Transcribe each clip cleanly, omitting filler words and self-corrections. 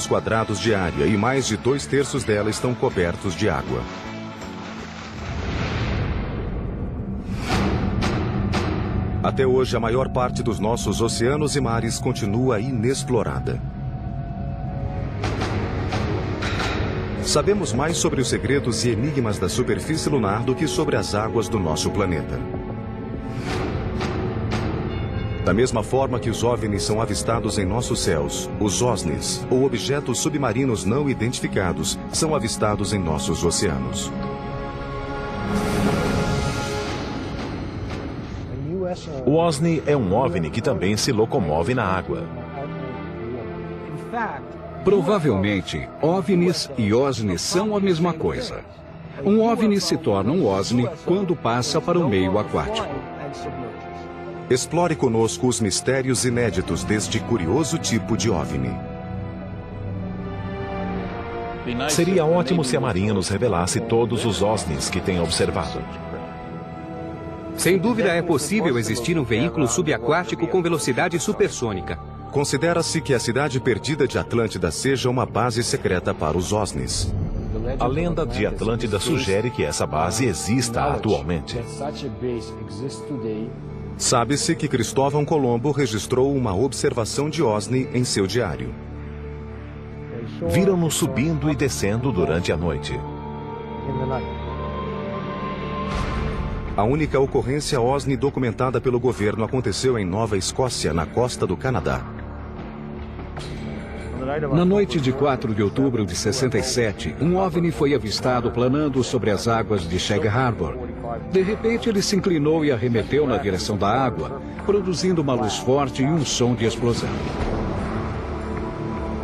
quilômetros quadrados de área e mais de 2/3 dela estão cobertos de água. Até hoje, a maior parte dos nossos oceanos e mares continua inexplorada. Sabemos mais sobre os segredos e enigmas da superfície lunar do que sobre as águas do nosso planeta. Da mesma forma que os OVNIs são avistados em nossos céus, os OSNIs, ou objetos submarinos não identificados, são avistados em nossos oceanos. O OSNI é um OVNI que também se locomove na água. Provavelmente, OVNIs e OSNIs são a mesma coisa. Um OVNI se torna um OSNI quando passa para o meio aquático. Explore conosco os mistérios inéditos deste curioso tipo de OVNI. Seria ótimo se a Marinha nos revelasse todos os OSNIs que tem observado. Sem dúvida é possível existir um veículo subaquático com velocidade supersônica. Considera-se que a cidade perdida de Atlântida seja uma base secreta para os OSNIs. A lenda de Atlântida sugere que essa base exista atualmente. Sabe-se que Cristóvão Colombo registrou uma observação de OSNI em seu diário. Viram-nos subindo e descendo durante a noite. A única ocorrência OSNI documentada pelo governo aconteceu em Nova Escócia, na costa do Canadá. Na noite de 4 de outubro de 67, um OVNI foi avistado planando sobre as águas de Shag Harbor. De repente, ele se inclinou e arremeteu na direção da água, produzindo uma luz forte e um som de explosão.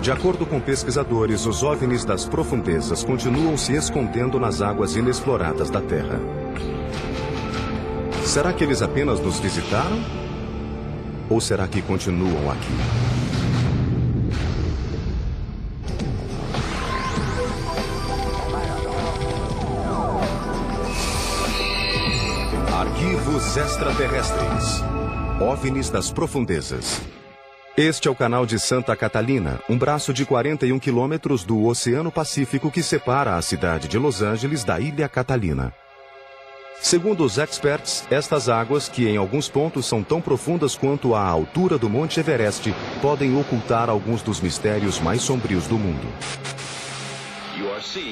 De acordo com pesquisadores, os OVNIs das profundezas continuam se escondendo nas águas inexploradas da Terra. Será que eles apenas nos visitaram? Ou será que continuam aqui? Arquivos extraterrestres. OVNIs das profundezas. Este é o canal de Santa Catalina, um braço de 41 quilômetros do Oceano Pacífico que separa a cidade de Los Angeles da Ilha Catalina. Segundo os experts, estas águas, que em alguns pontos são tão profundas quanto a altura do Monte Everest, podem ocultar alguns dos mistérios mais sombrios do mundo.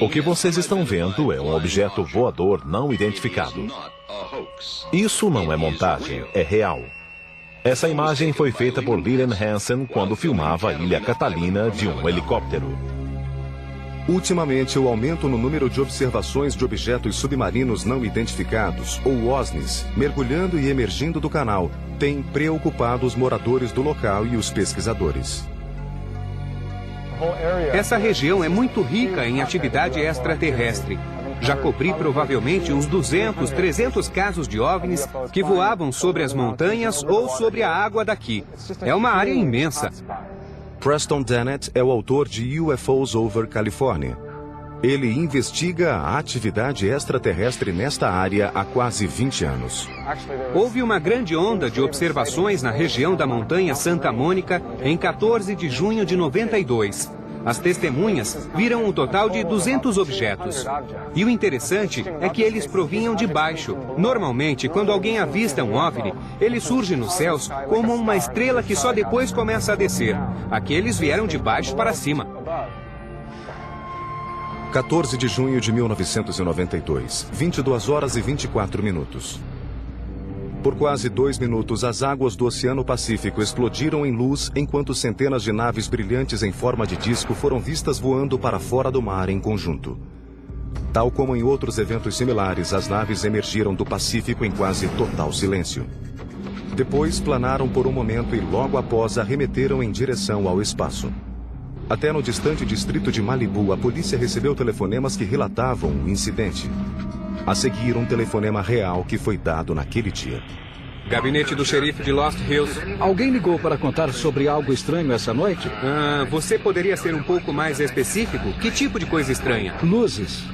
O que vocês estão vendo é um objeto voador não identificado. Isso não é montagem, é real. Essa imagem foi feita por Lillian Hansen quando filmava a Ilha Catalina de um helicóptero. Ultimamente, o aumento no número de observações de objetos submarinos não identificados, ou OSNIs, mergulhando e emergindo do canal, tem preocupado os moradores do local e os pesquisadores. Essa região é muito rica em atividade extraterrestre. Já cobri provavelmente uns 200, 300 casos de OVNIs que voavam sobre as montanhas ou sobre a água daqui. É uma área imensa. Preston Dennett é o autor de UFOs Over California. Ele investiga a atividade extraterrestre nesta área há quase 20 anos. Houve uma grande onda de observações na região da montanha Santa Mônica em 14 de junho de 92. As testemunhas viram um total de 200 objetos. E o interessante é que eles provinham de baixo. Normalmente, quando alguém avista um OVNI, ele surge nos céus como uma estrela que só depois começa a descer. Aqueles vieram de baixo para cima. 14 de junho de 1992, 22 horas e 24 minutos. Por quase 2 minutos, as águas do Oceano Pacífico explodiram em luz enquanto centenas de naves brilhantes em forma de disco foram vistas voando para fora do mar em conjunto. Tal como em outros eventos similares, as naves emergiram do Pacífico em quase total silêncio. Depois planaram por um momento e logo após arremeteram em direção ao espaço. Até no distante distrito de Malibu, a polícia recebeu telefonemas que relatavam o incidente. A seguir, um telefonema real que foi dado naquele dia. Gabinete do xerife de Lost Hills. Alguém ligou para contar sobre algo estranho essa noite? Você poderia ser um pouco mais específico? Que tipo de coisa estranha? Luzes.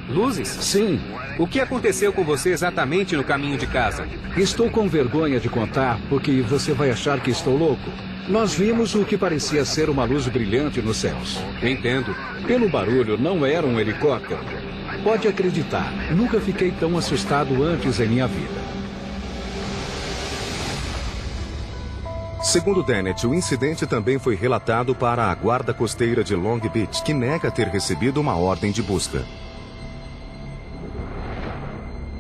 Luzes? Sim. O que aconteceu com você exatamente no caminho de casa? Estou com vergonha de contar, porque você vai achar que estou louco. Nós vimos o que parecia ser uma luz brilhante nos céus. Entendo. Pelo barulho, não era um helicóptero. Pode acreditar, nunca fiquei tão assustado antes em minha vida. Segundo Dennett, o incidente também foi relatado para a Guarda Costeira de Long Beach, que nega ter recebido uma ordem de busca.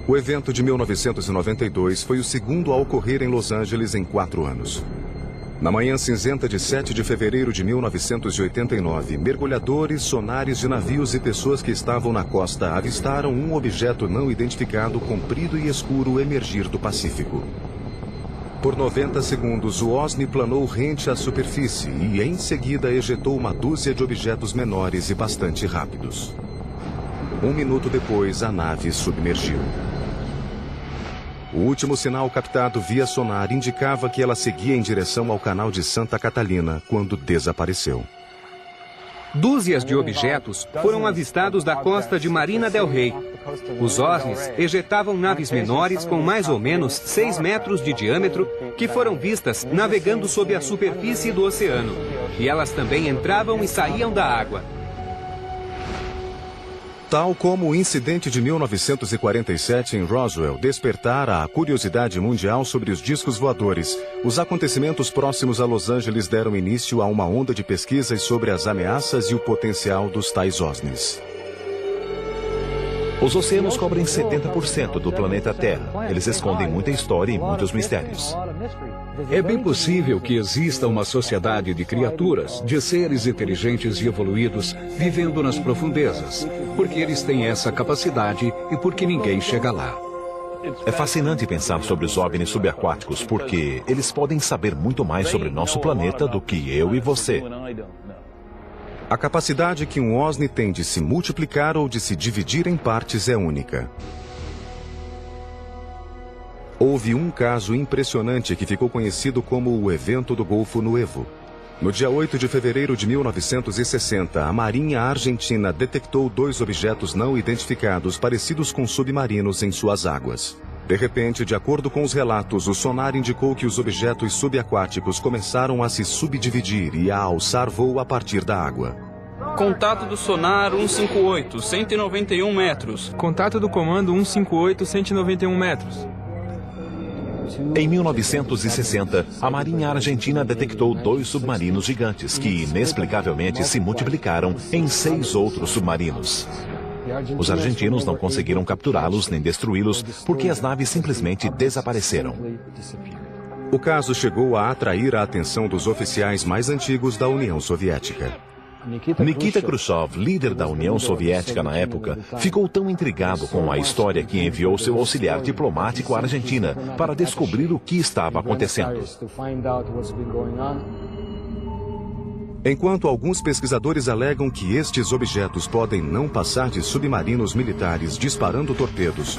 O evento de 1992 foi o segundo a ocorrer em Los Angeles em 4 anos. Na manhã cinzenta de 7 de fevereiro de 1989, mergulhadores, sonares de navios e pessoas que estavam na costa avistaram um objeto não identificado comprido e escuro emergir do Pacífico. Por 90 segundos, o OSNI planou rente à superfície e, em seguida, ejetou uma dúzia de objetos menores e bastante rápidos. 1 minuto depois, a nave submergiu. O último sinal captado via sonar indicava que ela seguia em direção ao canal de Santa Catalina quando desapareceu. Dúzias de objetos foram avistados da costa de Marina del Rey. Os OSNIs ejetavam naves menores com mais ou menos 6 metros de diâmetro que foram vistas navegando sob a superfície do oceano. E elas também entravam e saíam da água. Tal como o incidente de 1947 em Roswell despertara a curiosidade mundial sobre os discos voadores, os acontecimentos próximos a Los Angeles deram início a uma onda de pesquisas sobre as ameaças e o potencial dos tais OSNIs. Os oceanos cobrem 70% do planeta Terra. Eles escondem muita história e muitos mistérios. É bem possível que exista uma sociedade de criaturas, de seres inteligentes e evoluídos, vivendo nas profundezas, porque eles têm essa capacidade e porque ninguém chega lá. É fascinante pensar sobre os OVNIs subaquáticos, porque eles podem saber muito mais sobre nosso planeta do que eu e você. A capacidade que um OSNI tem de se multiplicar ou de se dividir em partes é única. Houve um caso impressionante que ficou conhecido como o Evento do Golfo Nuevo. No dia 8 de fevereiro de 1960, a Marinha Argentina detectou 2 objetos não identificados parecidos com submarinos em suas águas. De repente, de acordo com os relatos, o sonar indicou que os objetos subaquáticos começaram a se subdividir e a alçar voo a partir da água. Contato do sonar 158, 191 metros. Contato do comando 158, 191 metros. Em 1960, a Marinha Argentina detectou 2 submarinos gigantes que, inexplicavelmente, se multiplicaram em 6 outros submarinos. Os argentinos não conseguiram capturá-los nem destruí-los porque as naves simplesmente desapareceram. O caso chegou a atrair a atenção dos oficiais mais antigos da União Soviética. Nikita Khrushchev, líder da União Soviética na época, ficou tão intrigado com a história que enviou seu auxiliar diplomático à Argentina para descobrir o que estava acontecendo. Enquanto alguns pesquisadores alegam que estes objetos podem não passar de submarinos militares disparando torpedos,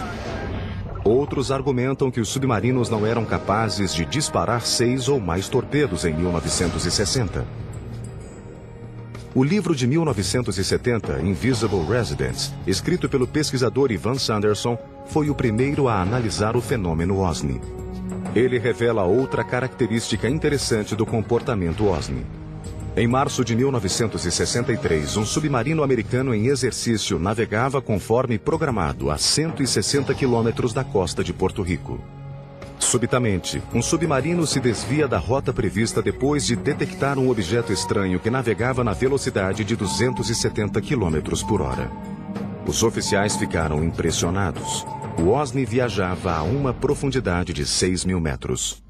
outros argumentam que os submarinos não eram capazes de disparar 6 ou mais torpedos em 1960. O livro de 1970, Invisible Residents, escrito pelo pesquisador Ivan Sanderson, foi o primeiro a analisar o fenômeno OSNI. Ele revela outra característica interessante do comportamento OSNI. Em março de 1963, um submarino americano em exercício navegava conforme programado a 160 quilômetros da costa de Porto Rico. Subitamente, um submarino se desvia da rota prevista depois de detectar um objeto estranho que navegava na velocidade de 270 quilômetros por hora. Os oficiais ficaram impressionados. O OSNI viajava a uma profundidade de 6.000 metros.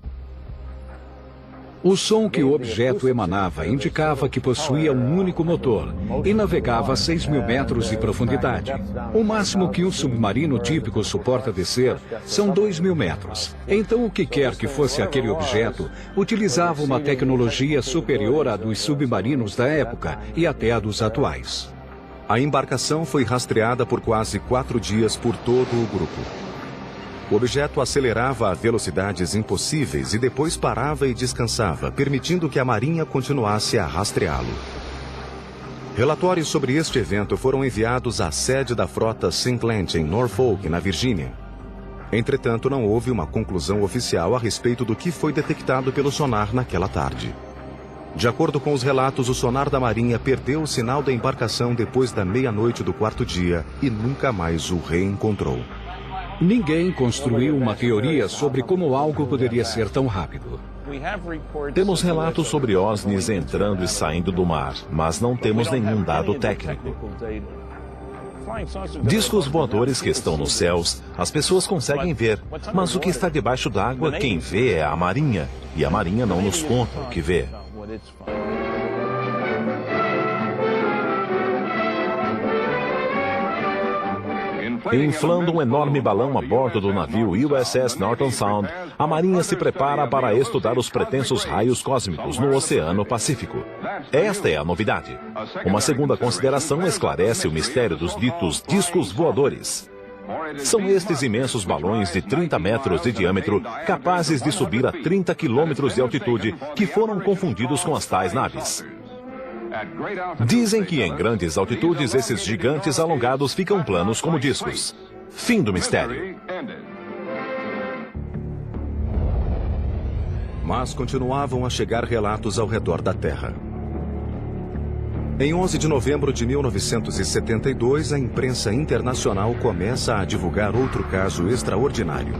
O som que o objeto emanava indicava que possuía um único motor e navegava a 6.000 metros de profundidade. O máximo que um submarino típico suporta descer são 2.000 metros. Então, o que quer que fosse aquele objeto, utilizava uma tecnologia superior à dos submarinos da época e até à dos atuais. A embarcação foi rastreada por quase 4 dias por todo o grupo. O objeto acelerava a velocidades impossíveis e depois parava e descansava, permitindo que a Marinha continuasse a rastreá-lo. Relatórios sobre este evento foram enviados à sede da frota Sinkland em Norfolk, na Virgínia. Entretanto, não houve uma conclusão oficial a respeito do que foi detectado pelo sonar naquela tarde. De acordo com os relatos, o sonar da Marinha perdeu o sinal da embarcação depois da meia-noite do quarto dia e nunca mais o reencontrou. Ninguém construiu uma teoria sobre como algo poderia ser tão rápido. Temos relatos sobre OSNIs entrando e saindo do mar, mas não temos nenhum dado técnico. Discos voadores que estão nos céus, as pessoas conseguem ver, mas o que está debaixo d'água, quem vê é a Marinha, e a Marinha não nos conta o que vê. Inflando um enorme balão a bordo do navio USS Norton Sound, a Marinha se prepara para estudar os pretensos raios cósmicos no Oceano Pacífico. Esta é a novidade. Uma segunda consideração esclarece o mistério dos ditos discos voadores. São estes imensos balões de 30 metros de diâmetro, capazes de subir a 30 quilômetros de altitude, que foram confundidos com as tais naves. Dizem que em grandes altitudes esses gigantes alongados ficam planos como discos. Fim do mistério. Mas continuavam a chegar relatos ao redor da Terra. Em 11 de novembro de 1972, a imprensa internacional começa a divulgar outro caso extraordinário.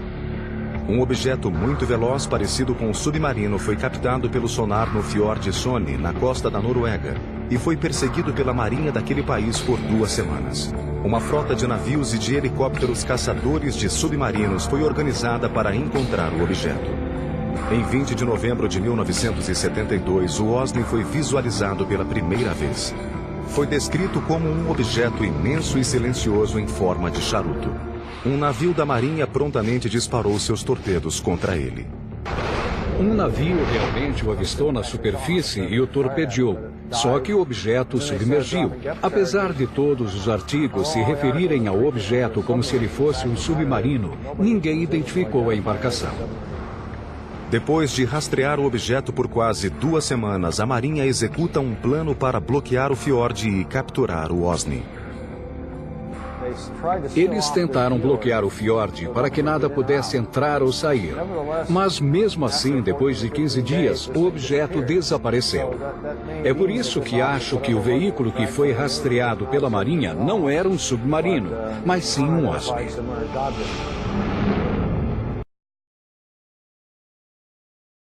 Um objeto muito veloz, parecido com um submarino, foi captado pelo sonar no Fiord Sone, na costa da Noruega, e foi perseguido pela marinha daquele país por 2 semanas. Uma frota de navios e de helicópteros caçadores de submarinos foi organizada para encontrar o objeto. Em 20 de novembro de 1972, o OSNI foi visualizado pela primeira vez. Foi descrito como um objeto imenso e silencioso em forma de charuto. Um navio da Marinha prontamente disparou seus torpedos contra ele. Um navio realmente o avistou na superfície e o torpedeou. Só que o objeto submergiu. Apesar de todos os artigos se referirem ao objeto como se ele fosse um submarino, ninguém identificou a embarcação. Depois de rastrear o objeto por quase 2 semanas, a Marinha executa um plano para bloquear o fiord e capturar o OSNI. Eles tentaram bloquear o fiord para que nada pudesse entrar ou sair. Mas mesmo assim, depois de 15 dias, o objeto desapareceu. É por isso que acho que o veículo que foi rastreado pela Marinha não era um submarino, mas sim um OSNI.